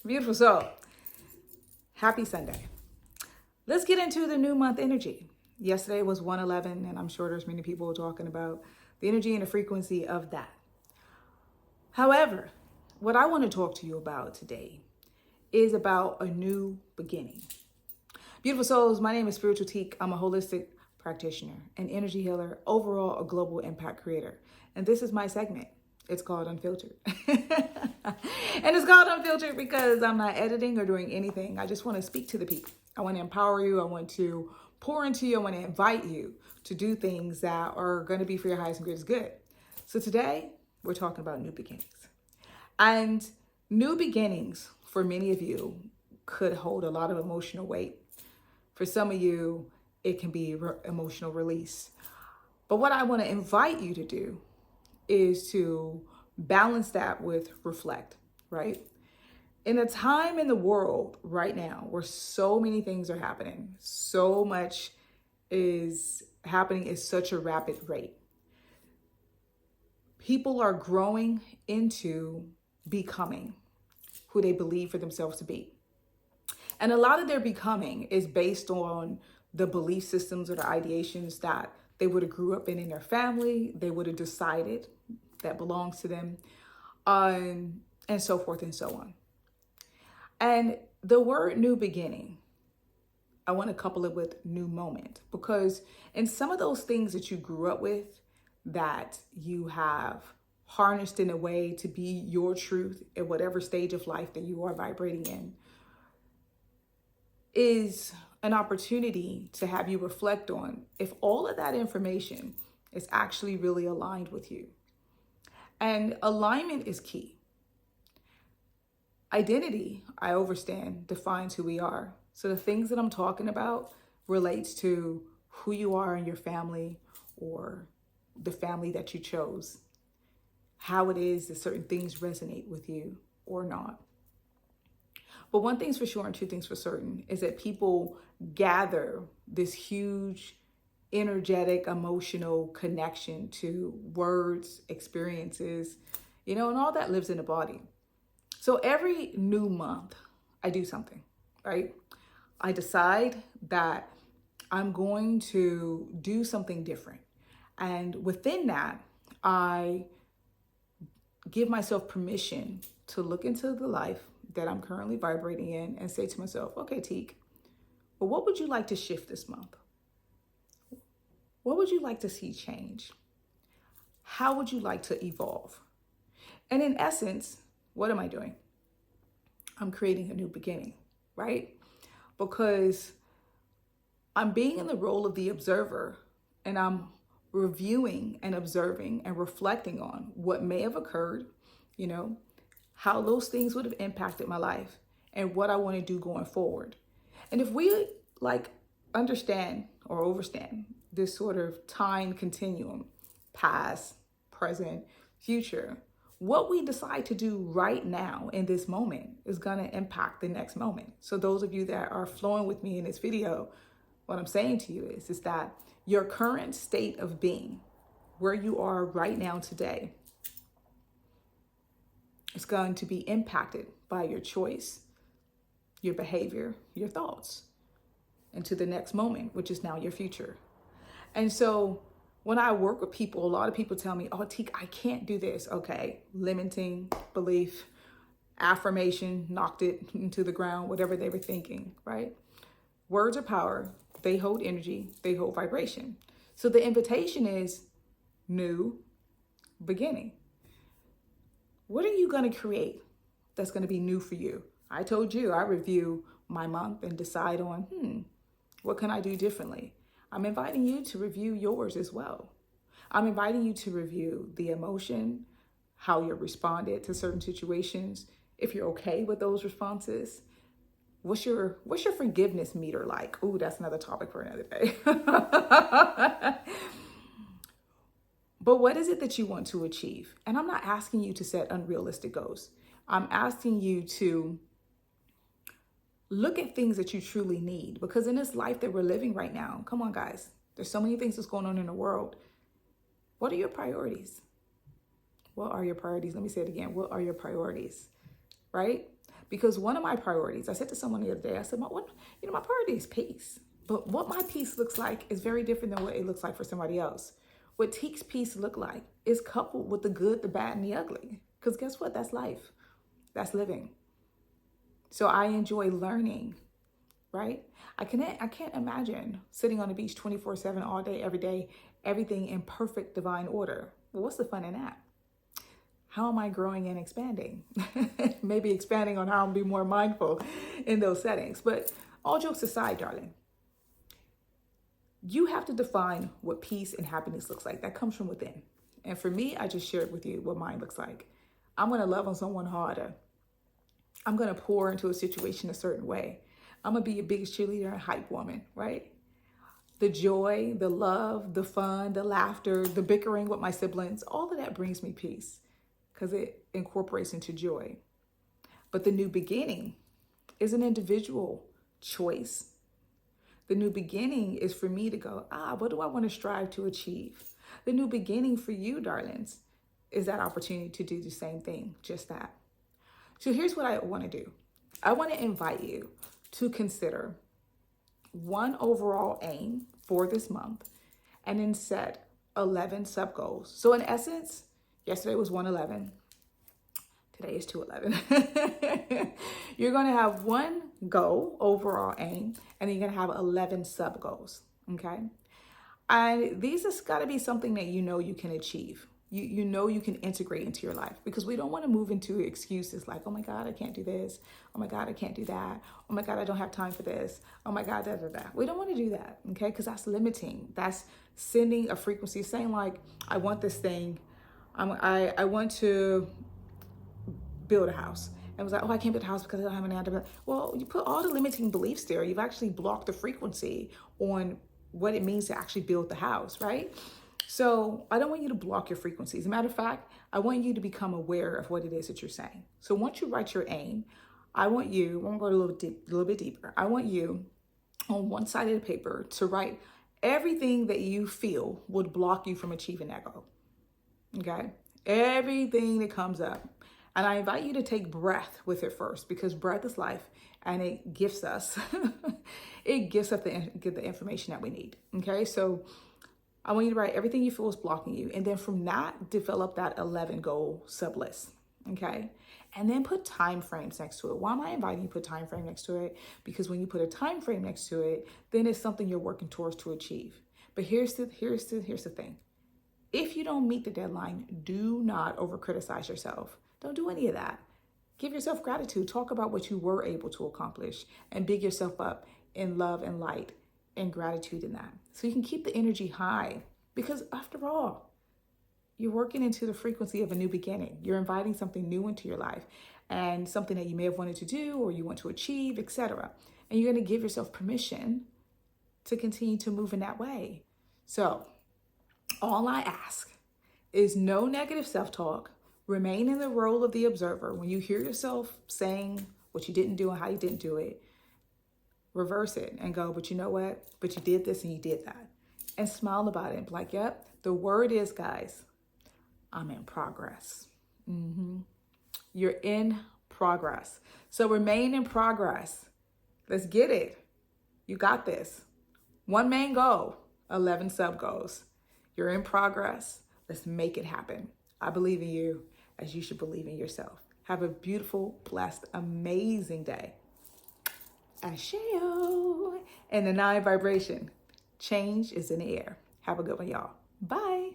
Beautiful soul. Happy Sunday. Let's get into the new month energy. Yesterday was 111, and I'm sure there's many people talking about the energy and the frequency of that. However, what I want to talk to you about today is about a new beginning. Beautiful souls, my name is Spiritual Tiik. I'm a holistic practitioner, an energy healer, overall a global impact creator. And this is my segment. It's called Unfiltered. And it's called Unfiltered because I'm not editing or doing anything. I just want to speak to the people. I want to empower you. I want to pour into you. I want to invite you to do things that are going to be for your highest and greatest good. So today, we're talking about new beginnings. And new beginnings, for many of you, could hold a lot of emotional weight. For some of you, it can be emotional release. But what I want to invite you to do is to balance that with reflect, right? In a time in the world right now where so many things are happening, so much is happening at such a rapid rate. People are growing into becoming who they believe for themselves to be. And a lot of their becoming is based on the belief systems or the ideations that they would have grew up in their family, they would have decided that belongs to them, and so forth and so on. And the word new beginning, I want to couple it with new moment, because in some of those things that you grew up with, that you have harnessed in a way to be your truth at whatever stage of life that you are vibrating in, is an opportunity to have you reflect on if all of that information is actually really aligned with you. And alignment is key. Identity, I understand, defines who we are. So the things that I'm talking about relates to who you are in your family or the family that you chose, how it is that certain things resonate with you or not. But one thing's for sure and two things for certain is that people gather this huge energetic, emotional connection to words, experiences, and all that lives in the body. So every new month, I do something, right? I decide that I'm going to do something different. And within that, I give myself permission to look into the life that I'm currently vibrating in and say to myself, okay, Tiik, well, what would you like to shift this month? What would you like to see change? How would you like to evolve? And in essence, what am I doing? I'm creating a new beginning, right? Because I'm being in the role of the observer and I'm reviewing and observing and reflecting on what may have occurred, how those things would have impacted my life and what I want to do going forward. And if we understand or overstand this sort of time continuum, past, present, future, what we decide to do right now in this moment is going to impact the next moment. So those of you that are flowing with me in this video, what I'm saying to you is that your current state of being, where you are right now today, is going to be impacted by your choice, your behavior, your thoughts, into the next moment, which is now your future. And so when I work with people, a lot of people tell me, oh, Tiik, I can't do this. Okay, limiting belief, affirmation, knocked it into the ground, whatever they were thinking, right? Words are power. They hold energy. They hold vibration. So the invitation is new beginning. What are you going to create that's going to be new for you? I told you I review my month and decide on, what can I do differently? I'm inviting you to review yours as well. I'm inviting you to review the emotion, how you responded to certain situations, if you're okay with those responses. What's your forgiveness meter like? Ooh, that's another topic for another day. But what is it that you want to achieve? And I'm not asking you to set unrealistic goals. I'm asking you to look at things that you truly need, because in this life that we're living right now, come on, guys, there's so many things that's going on in the world. What are your priorities? What are your priorities? Let me say it again. What are your priorities? right? Because one of my priorities, I said to someone the other day, I said, my priority is peace. But what my peace looks like is very different than what it looks like for somebody else. What Tiik's peace look like is coupled with the good, the bad, and the ugly. Because guess what? That's life. That's living. So I enjoy learning, right? I can't imagine sitting on the beach 24/7 all day, every day, everything in perfect divine order. Well, what's the fun in that? How am I growing and expanding? Maybe expanding on how I'm being more mindful in those settings. But all jokes aside, darling, you have to define what peace and happiness looks like. That comes from within. And for me, I just shared with you what mine looks like. I'm going to love on someone harder. I'm going to pour into a situation a certain way. I'm going to be your biggest cheerleader and hype woman, right? The joy, the love, the fun, the laughter, the bickering with my siblings, all of that brings me peace because it incorporates into joy. But the new beginning is an individual choice. The new beginning is for me to go, what do I want to strive to achieve? The new beginning for you, darlings, is that opportunity to do the same thing, just that. So here's what I want to do. I want to invite you to consider one overall aim for this month and then set 11 sub goals. So in essence, yesterday was 111. Today is 211. You're going to have one goal, overall aim, and then you're going to have 11 sub goals. Okay. And these has got to be something that you know you can achieve. You know you can integrate into your life, because we don't want to move into excuses like, oh my God, I can't do this. Oh my God, I can't do that. Oh my God, I don't have time for this. Oh my God, da, da, da. We don't want to do that, okay? Because that's limiting. That's sending a frequency saying like, I want this thing. I want to build a house. And it was like, oh, I can't build a house because I don't have an answer. Well, you put all the limiting beliefs there. You've actually blocked the frequency on what it means to actually build the house, right? So I don't want you to block your frequencies. As a matter of fact, I want you to become aware of what it is that you're saying. So once you write your aim, I want you, I'm going to go a little bit deeper. I want you on one side of the paper to write everything that you feel would block you from achieving that goal. Okay? Everything that comes up. And I invite you to take breath with it first, because breath is life and it gifts us. It gives us the information that we need. Okay? So I want you to write everything you feel is blocking you. And then from that, develop that 11 goal sub list. Okay. And then put time frames next to it. Why am I inviting you to put time frame next to it? Because when you put a time frame next to it, then it's something you're working towards to achieve. But here's the thing. If you don't meet the deadline, do not over criticize yourself. Don't do any of that. Give yourself gratitude. Talk about what you were able to accomplish and big yourself up in love and light and gratitude in that. So you can keep the energy high, because after all, you're working into the frequency of a new beginning. You're inviting something new into your life and something that you may have wanted to do or you want to achieve, etc. And you're going to give yourself permission to continue to move in that way. So all I ask is no negative self-talk. Remain in the role of the observer. When you hear yourself saying what you didn't do and how you didn't do it, reverse it and go, but you know what? But you did this and you did that. And smile about it and be like, yep, the word is, guys, I'm in progress. You're in progress. So remain in progress. Let's get it. You got this. One main goal, 11 sub goals. You're in progress. Let's make it happen. I believe in you as you should believe in yourself. Have a beautiful, blessed, amazing day. Asheo. And the 9 vibration. Change is in the air. Have a good one, y'all. Bye.